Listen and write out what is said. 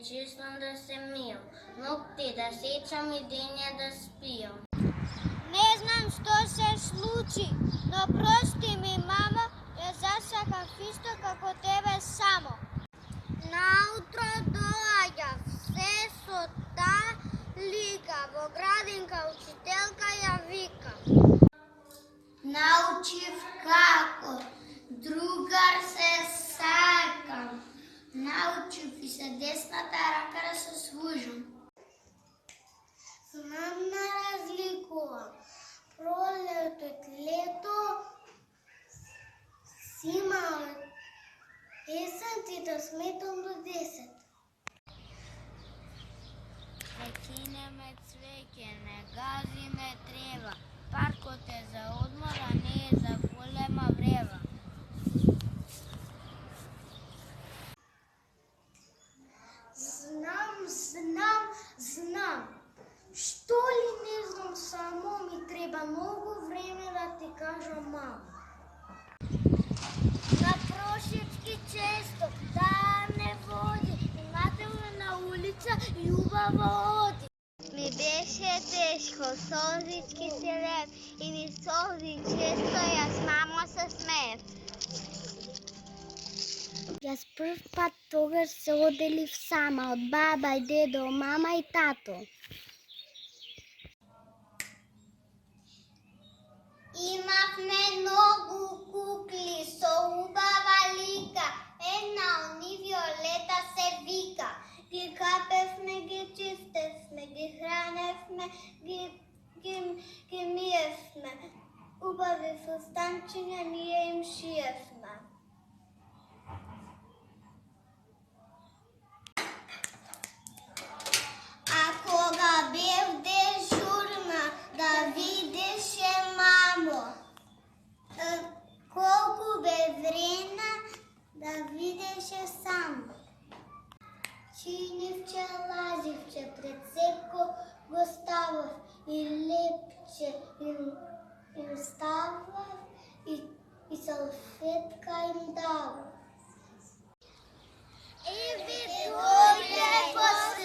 числом да се мијам, ногти да сечам и дења да спијам. Не знам што се случи, но прости ми, мамо, ја засакав исто како тебе само. Наутро доаѓа се со таа лика, во градинка учителка ја вика. Научив како, другар се сакам. Научив и се десната рака да се служам. Знам да разликувам пролето и лето, зима од есен и да сметам до 10. Не кинеме цвеќе, не газиме трева, паркот е за одмор, а не е за голема врева. Знам. Што ли не знам, само ми треба многу време да ти кажам, мамо. На прошетки често, таа не води, имателно на улица и убаво оди. Ми беше тешко, солзички се лев и ми солзи често јас мамо се смеев. Јас прв пат тогаш се оделив сама од баба и дедо, мама и тато. Имавме многу кукли со убава лика, една од нив Виолета се вика. Ги капевме, ги чистевме, ги храневме, ги миевме. Убави фустанчиња ние им шиевме. А кога бев дежурна, да видеше мамо, колку бе вредна, да видеше само. Чинивче, лазивче, пред секо го ставав и лепче им ставав и салфетка им давав. И ви дојде после